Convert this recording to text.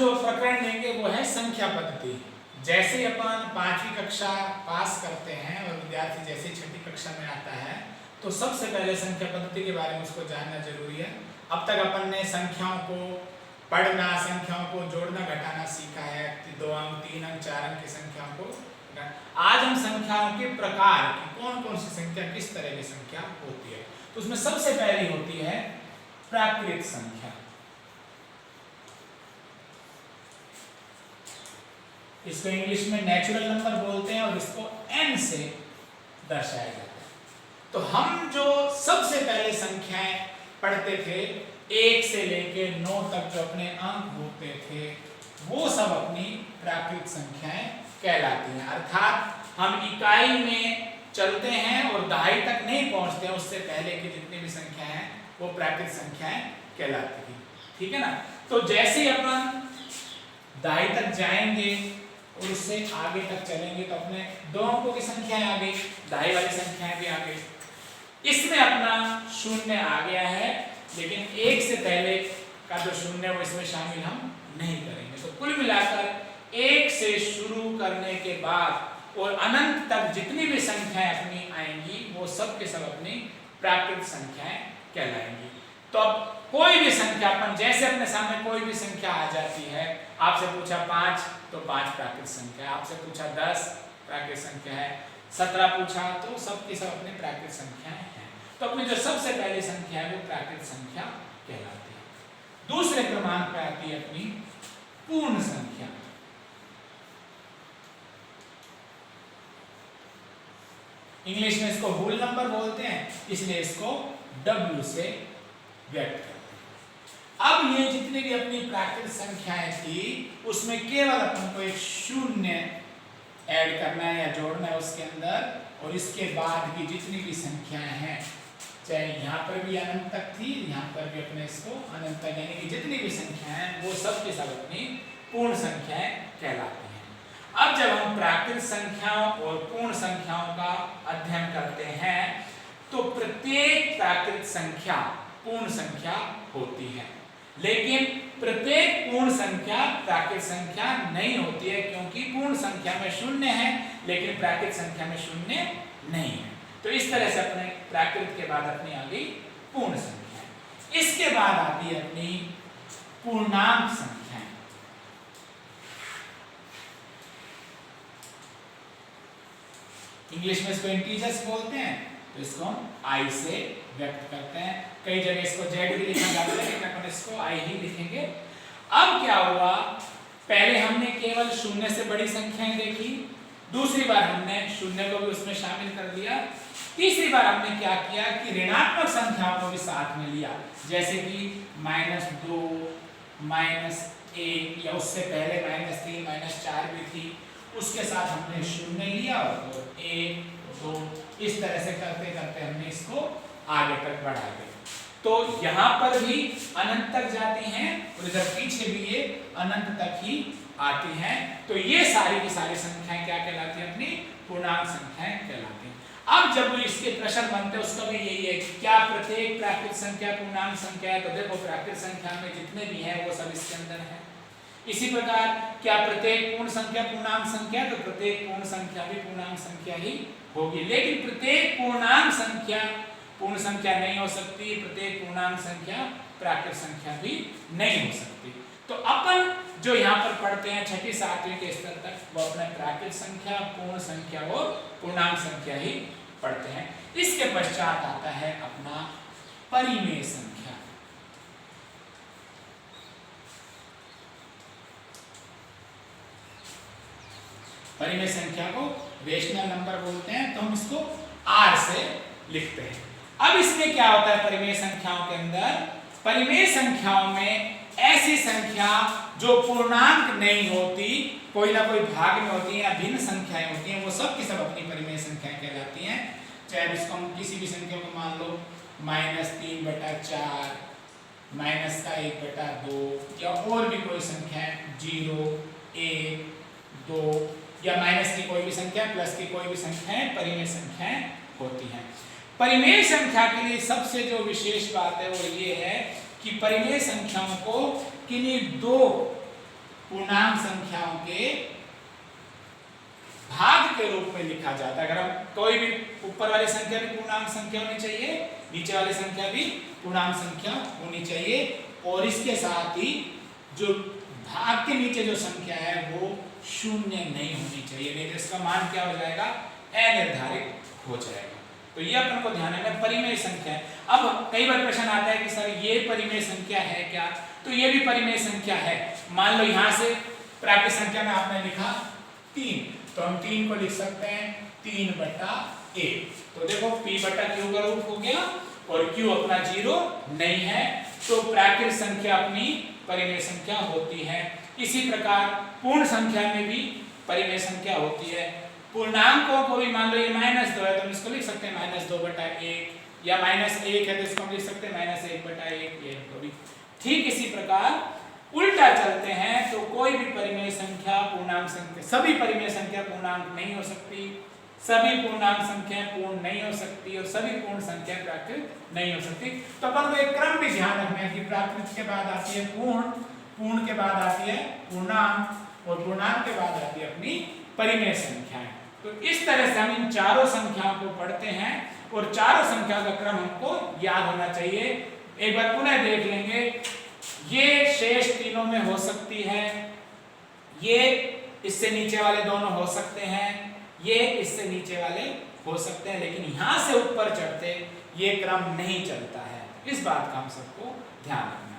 जो प्रकरण लेंगे वो है संख्या पद्धति। जैसे ही अपन 5वीं कक्षा पास करते हैं और विद्यार्थी जैसे ही 6ठी कक्षा में आता है तो सबसे पहले संख्या पद्धति के बारे में उसको जानना जरूरी है। अब तक अपन ने संख्याओं को पढ़ना, संख्याओं को जोड़ना घटाना सीखा है, 2 अंक 3 अंक 4 अंक की संख्याओं को। आज हम संख्याओं के प्रकार की कौन कौन सी संख्या किस तरह की संख्या होती है, तो उसमें सबसे पहली होती है प्राकृत संख्या। इसको इंग्लिश में नेचुरल नंबर बोलते हैं और इसको n से दर्शाया जाता है। तो हम जो सबसे पहले संख्याएं पढ़ते थे 1 से लेके 9 तक जो अपने अंक होते थे वो सब अपनी प्राकृत संख्याएं कहलाती हैं। अर्थात हम इकाई में चलते हैं और दहाई तक नहीं पहुंचते हैं, उससे पहले की जितनी भी संख्याएं हैं वो प्राकृत संख्याएं कहलाती हैं। ठीक है ना। तो जैसे ही अपन दहाई तक जाएंगे और उससे आगे तक चलेंगे तो अपने 2 अंकों की संख्याएं आ गई, दहाई वाली संख्याएं भी आ गई। इसमें अपना 0 आ गया है, लेकिन 1 से पहले का जो 0 है वो इसमें शामिल हम नहीं करेंगे। तो कुल मिलाकर 1 से शुरू करने के बाद और अनंत तक जितनी भी संख्याएं अपनी आएंगी वो सब के सब अपनी प्राकृत संख्याएं कहलाएंगी। तो अब कोई भी संख्या अपन जैसे अपने सामने कोई भी संख्या आ जाती है, आपसे पूछा 5 तो 5 प्राकृत संख्या है, आपसे पूछा 10 प्राकृत संख्या है, 17 पूछा तो सब की सब अपनी प्राकृत संख्याएं हैं। तो अपनी जो सबसे पहली संख्या है वो प्राकृत संख्या कहलाती है। दूसरे क्रमांक पे आती है अपनी पूर्ण संख्या। इंग्लिश में इसको होल नंबर बोलते हैं, इसलिए इसको W से व्यक्त करते हैं। अब ये जितनी भी अपनी प्राकृत संख्याएं थी उसमें केवल अपन को एक 0 ऐड करना है या जोड़ना है उसके अंदर, और इसके बाद की जितनी भी संख्याएं हैं, चाहे यहाँ पर भी अनंत तक थी, यहाँ पर भी अपने इसको अनंत तक, यानी कि जितनी भी संख्याएं हैं वो सब के सब अपनी पूर्ण संख्याएं कहलाती हैं। अब जब हम प्राकृत संख्याओं और पूर्ण संख्याओं का अध्ययन करते हैं तो प्रत्येक प्राकृत संख्या पूर्ण संख्या होती है, लेकिन प्रत्येक पूर्ण संख्या प्राकृत संख्या नहीं होती है, क्योंकि पूर्ण संख्या में 0 है लेकिन प्राकृत संख्या में 0 नहीं है। तो इस तरह से अपने प्राकृत के बाद अपनी आ गई पूर्ण संख्या। इसके बाद आती है अपनी पूर्णांक संख्याएं। इंग्लिश में इसको इंटीजर्स बोलते हैं, तो इसको हम I से व्यक्त करते हैं। कई जगह इसको Z भी लिखा जाता है, लेकिन अपन इसको I ही लिखेंगे। अब क्या हुआ, पहले हमने केवल 0 से बड़ी संख्याएं देखी, दूसरी बार हमने 0 को भी उसमें शामिल कर दिया, तीसरी बार हमने क्या किया कि ऋणात्मक संख्याओं को भी साथ में लिया, जैसे कि -2, -1 या उससे पहले -3, -4 भी थी, उसके साथ हमने 0 लिया और 1, 2, इस तरह से करते करते हमने इसको आगे तक बढ़ा दिया। तो यहाँ पर भी अनंत तक जाती हैं और इधर पीछे भी ये अनंत तक ही आती हैं। तो ये सारी की सारी संख्याएं क्या कहलाती हैं, अपनी पूर्णांक संख्याएं कहलाती हैं। अब जब इसके प्रश्न बनते हैं उसका भी यही है कि क्या प्रत्येक प्राकृत संख्या पूर्णांक संख्या है, तो देखो प्राकृत संख्या में जितने भी हैं वो सब इसके अंदर है। इसी प्रकार क्या प्रत्येक पूर्ण संख्या पूर्णांक संख्या, तो प्रत्येक पूर्ण संख्या भी पूर्णांक संख्या ही होगी, लेकिन प्रत्येक पूर्णांक संख्या पूर्ण संख्या नहीं हो सकती, प्रत्येक पूर्णांक संख्या प्राकृत संख्या भी नहीं हो सकती। तो अपन जो यहाँ पर पढ़ते हैं 6ठी 7वीं के स्तर तक, वो अपने प्राकृत संख्या, पूर्ण संख्या और पूर्णांक संख्या ही पढ़ते हैं। इसके पश्चात आता है अपना परिमेय संख्या। परिमेय संख्या को रेशनल नंबर बोलते हैं, तो हम इसको R से लिखते हैं। अब इसमें क्या होता है परिमेय संख्याओं के अंदर, परिमेय संख्याओं में ऐसी संख्या जो पूर्णांक नहीं होती, कोई ना कोई भाग में होती है या भिन्न संख्याएं होती हैं, वो सब की सब अपनी परिमेय संख्याएं कहलाती हैं। चाहे इसको हम किसी भी संख्या को मान लो -3/4, -1/2 या और भी कोई संख्या 0, 1, 2 या माइनस की कोई भी संख्या, प्लस की कोई भी संख्याएं परिमेय संख्याएं होती हैं। परिमेय संख्या के लिए सबसे जो विशेष बात है वो ये है कि परिमेय संख्याओं को किन्हीं 2 पूर्णांक संख्याओं के भाग के रूप में लिखा जाता है। अगर हम कोई भी ऊपर वाली संख्या भी पूर्णांक संख्या होनी चाहिए, नीचे वाली संख्या भी पूर्णांक संख्या होनी चाहिए, और इसके साथ ही जो भाग के नीचे जो संख्या है वो शून्य नहीं होनी चाहिए, नहीं तो इसका मान क्या हो जाएगा, अनिर्धारित हो जाएगा। तो ये अपन को ध्यान रखना, परिमेय संख्या है। अब कई बार प्रश्न आता है कि सर ये परिमेय संख्या है क्या, तो ये भी परिमेय संख्या है। मान लो यहाँ से प्राकृत संख्या में आपने लिखा 3, तो हम 3 को लिख सकते हैं 3/1। तो देखो p बटा q का रूप हो गया, और q अपना 0 नहीं है, तो प्राकृत संख्या अपनी परिमेय संख्या होती है। इसी प्रकार पूर्ण संख्या में भी परिमेय संख्या होती है। पूर्णांकों को भी मान लो ये -2 है, तो हम इसको लिख सकते हैं -2/1, या -1 है तो इसको हम लिख सकते हैं -1/1, ये तो भी। ठीक इसी प्रकार उल्टा चलते हैं तो कोई भी परिमेय संख्या पूर्णांक संख्या, सभी परिमेय संख्या पूर्णांक नहीं हो सकती, सभी पूर्णांक संख्या पूर्ण नहीं हो सकती, और सभी पूर्ण संख्या प्राकृत नहीं हो सकती। तो अपन को एक क्रम भी ध्यान रखना है कि प्राकृत के बाद आती है पूर्ण, पूर्ण के बाद आती है पूर्णांक, और पूर्णांक के बाद आती है अपनी परिमेय संख्याएं। तो इस तरह से हम इन चारों संख्याओं को पढ़ते हैं, और चारों संख्या का क्रम हमको याद होना चाहिए। एक बार पुनः देख लेंगे, ये शेष तीनों में हो सकती है, ये इससे नीचे वाले दोनों हो सकते हैं, ये इससे नीचे वाले हो सकते हैं, लेकिन यहां से ऊपर चढ़ते ये क्रम नहीं चलता है। इस बात का हम सबको ध्यान रखना है।